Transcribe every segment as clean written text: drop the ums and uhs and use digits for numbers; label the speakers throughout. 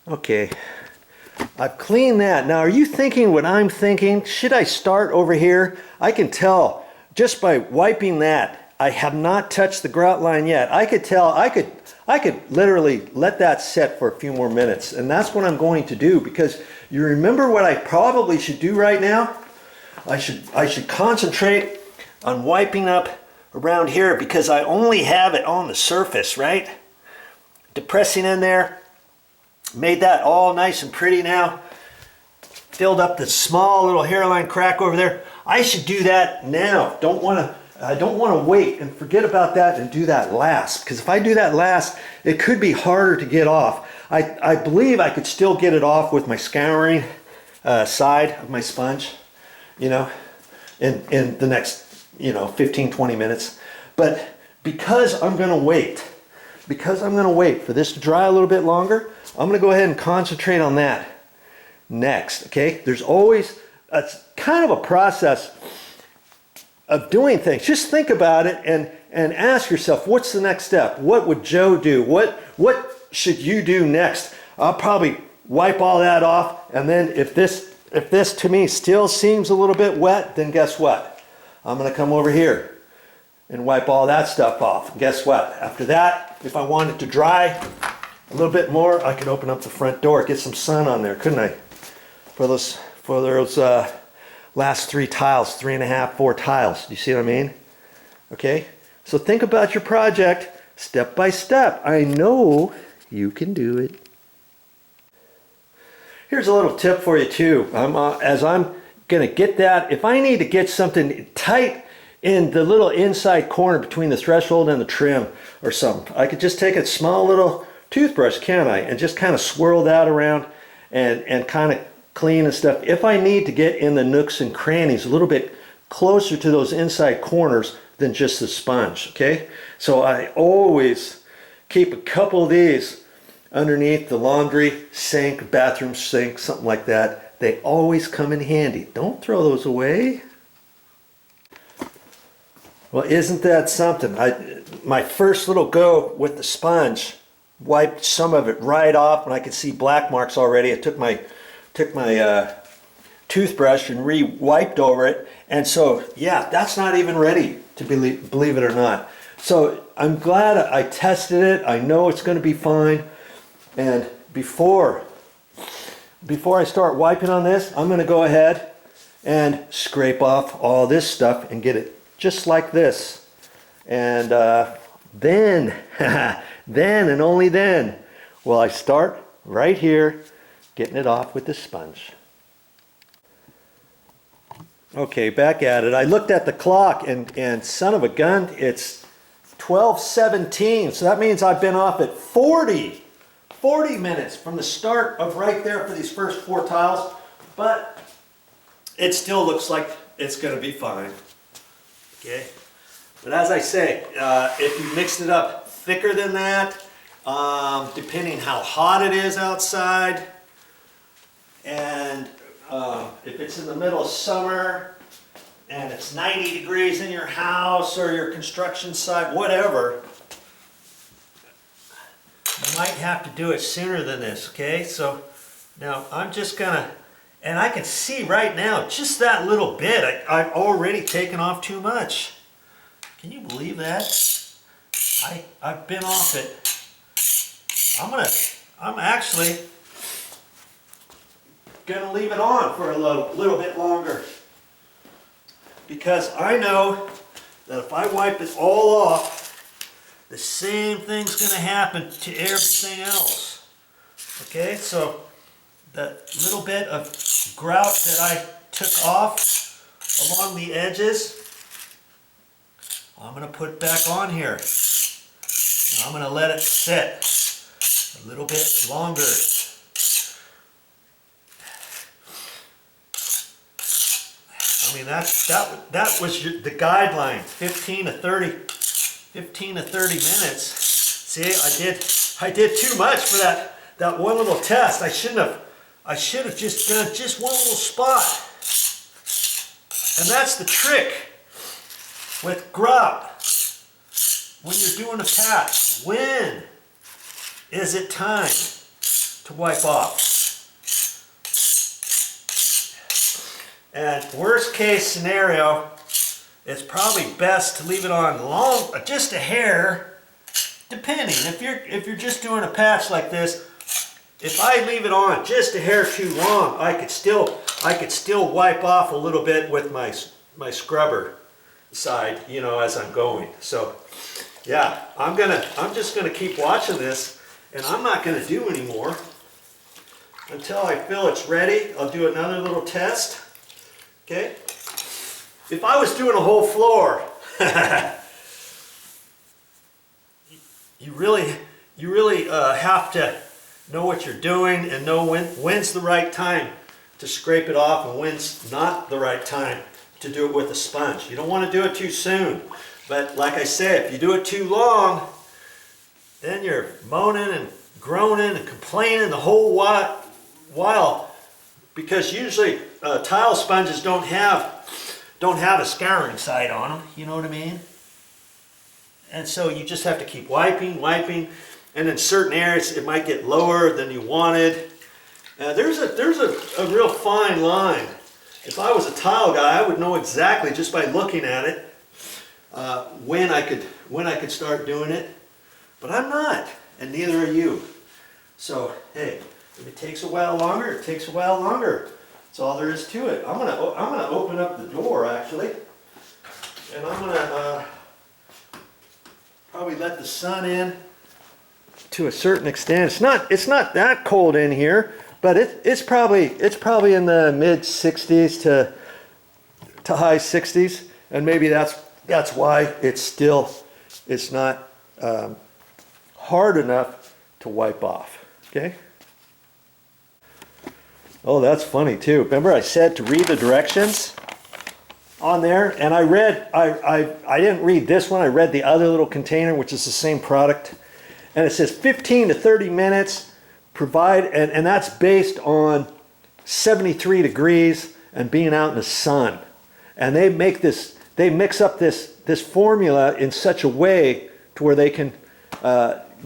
Speaker 1: Okay, I've cleaned that. Now, are you thinking what I'm thinking? Should I start over here? I can tell just by wiping that. I have not touched the grout line yet. I could tell, I could literally let that set for a few more minutes, and that's what I'm going to do, because you remember what I probably should do right now? I should concentrate on wiping up around here, because I only have it on the surface, right? Depressing in there. Made that all nice and pretty now. Filled up the small little hairline crack over there. I should do that now. I don't want to wait and forget about that and do that last. Because if I do that last, it could be harder to get off. I believe I could still get it off with my scouring side of my sponge, you know, in the next, 15-20 minutes. But because I'm going to wait for this to dry a little bit longer, I'm going to go ahead and concentrate on that next, okay? There's always a kind of a process of doing things. Just think about it and ask yourself, what's the next step? What would Joe do? What should you do next? I'll probably wipe all that off, and then if this to me still seems a little bit wet, then guess what? I'm going to come over here and wipe all that stuff off. And guess what? After that, if I want it to dry a little bit more, I could open up the front door, get some sun on there, couldn't I? For those last 3 tiles, 3.5, 4 tiles. Do you see what I mean? Okay? So think about your project step by step. I know you can do it. Here's a little tip for you too. As I'm gonna get that, if I need to get something tight in the little inside corner between the threshold and the trim or something, I could just take a small little toothbrush, can't I? And just kind of swirl that around and kind of clean and stuff. If I need to get in the nooks and crannies a little bit closer to those inside corners than just the sponge, okay? So I always keep a couple of these underneath the laundry sink, bathroom sink, something like that. They always come in handy. Don't throw those away. Well, isn't that something? My first little go with the sponge, wiped some of it right off, and I could see black marks already. I took my toothbrush and re-wiped over it, and so yeah, that's not even ready to believe it or not. So I'm glad I tested it. I know it's going to be fine. And before I start wiping on this, I'm going to go ahead and scrape off all this stuff and get it just like this. And then and only then will I start right here getting it off with the sponge. Okay, back at it. I looked at the clock and son of a gun, it's 12:17. So that means I've been off at 40 minutes from the start of right there for these first 4 tiles. But it still looks like it's going to be fine. Okay. But as I say, if you mixed it up thicker than that, depending how hot it is outside, and if it's in the middle of summer and it's 90 degrees in your house or your construction site, whatever, you might have to do it sooner than this, okay? So now I'm just gonna, and I can see right now, just that little bit, I've already taken off too much. Can you believe that? I've been off it. I'm actually gonna leave it on for a little bit longer, because I know that if I wipe it all off, the same thing's gonna happen to everything else. Okay, so the little bit of grout that I took off along the edges, I'm going to put back on here. And I'm going to let it sit a little bit longer. I mean, that was the guideline, 15 to 30 minutes. See, I did too much for that one little test. I should have just done just one little spot. And that's the trick with grout. When you're doing a patch, when is it time to wipe off. And worst case scenario, it's probably best to leave it on long, just a hair, depending. If you're just doing a patch like this, if I leave it on just a hair too long, I could still wipe off a little bit with my scrubber side, you know, as I'm going. So yeah, I'm just gonna keep watching this, and I'm not gonna do any more until I feel it's ready. I'll do another little test. Okay. If I was doing a whole floor, you really have to know what you're doing and know when's the right time to scrape it off and when's not the right time to do it with a sponge. You don't want to do it too soon, but like I said, if you do it too long, then you're moaning and groaning and complaining the whole while, because usually tile sponges don't have a scouring side on them, you know what I mean? And so you just have to keep wiping, and in certain areas it might get lower than you wanted. There's a real fine line. If I was a tile guy, I would know exactly just by looking at it when I could start doing it, but I'm not, and neither are you. So hey, if it takes a while longer, it takes a while longer. That's all there is to it. I'm gonna open up the door actually, and I'm gonna probably let the sun in to a certain extent. It's not that cold in here, but it's probably in the mid 60s to high 60s, and maybe that's why it's not hard enough to wipe off. Okay. Oh, that's funny too. Remember I said to read the directions on there, and I didn't read this one, I read the other little container, which is the same product, and it says 15 to 30 minutes provide, and that's based on 73 degrees and being out in the sun. And they mix up this formula in such a way to where they can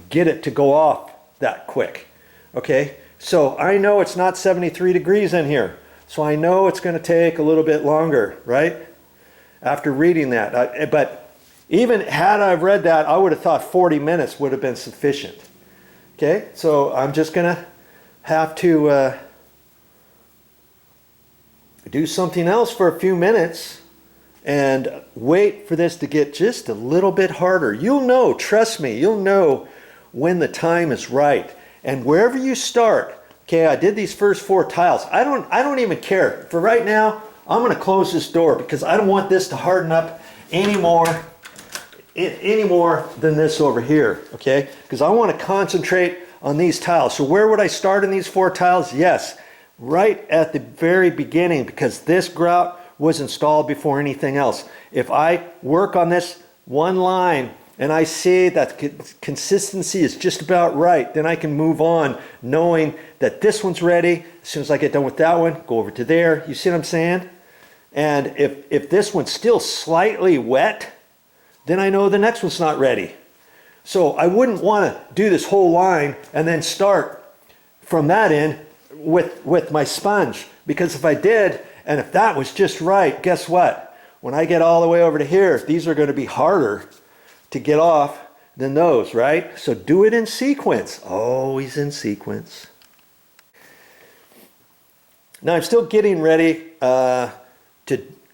Speaker 1: get it to go off that quick. Okay, so I know it's not 73 degrees in here, so I know it's going to take a little bit longer, right? After reading that, but even had I read that, I would have thought 40 minutes would have been sufficient. Okay, so I'm just going to have to do something else for a few minutes and wait for this to get just a little bit harder. You'll know, trust me, you'll know when the time is right. And wherever you start, okay, I did these first 4 tiles. I don't even care. For right now, I'm going to close this door because I don't want this to harden up any more than this over here, okay? Because I want to concentrate on these tiles. So where would I start in these 4 tiles? Yes, right at the very beginning, because this grout was installed before anything else. If I work on this one line and I see that consistency is just about right, then I can move on knowing that this one's ready. As soon as I get done with that one, go over to there. You see what I'm saying? And if this one's still slightly wet, then I know the next one's not ready. So I wouldn't want to do this whole line and then start from that end with my sponge, because if I did, and if that was just right, guess what? When I get all the way over to here, these are going to be harder to get off than those, right? So do it in sequence, always in sequence. Now I'm still getting ready to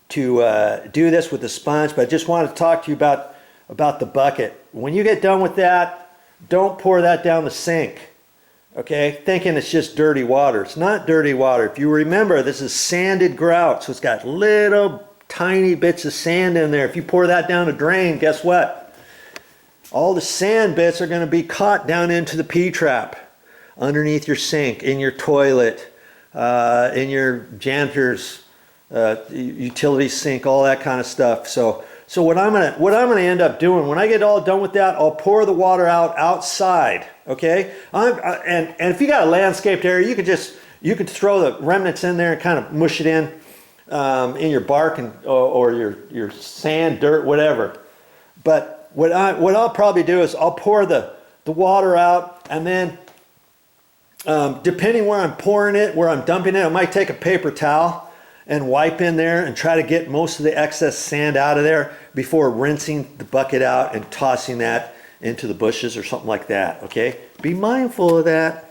Speaker 1: do this with the sponge, but I just wanted to talk to you about the bucket. When you get done with that, don't pour that down the sink, okay? Thinking it's just dirty water. It's not dirty water. If you remember, this is sanded grout, so it's got little tiny bits of sand in there. If you pour that down a drain, guess what? All the sand bits are going to be caught down into the P-trap underneath your sink, in your toilet, in your janitor's utility sink, all that kind of stuff. So what I'm gonna end up doing when I get all done with that, I'll pour the water out outside. Okay, and if you got a landscaped area, you could throw the remnants in there and kind of mush it in your bark or your sand, dirt, whatever. But what I'll probably do is I'll pour the water out, and then Depending where I'm pouring it, where I'm dumping it, I might take a paper towel and wipe in there and try to get most of the excess sand out of there before rinsing the bucket out and tossing that into the bushes or something like that, okay? Be mindful of that.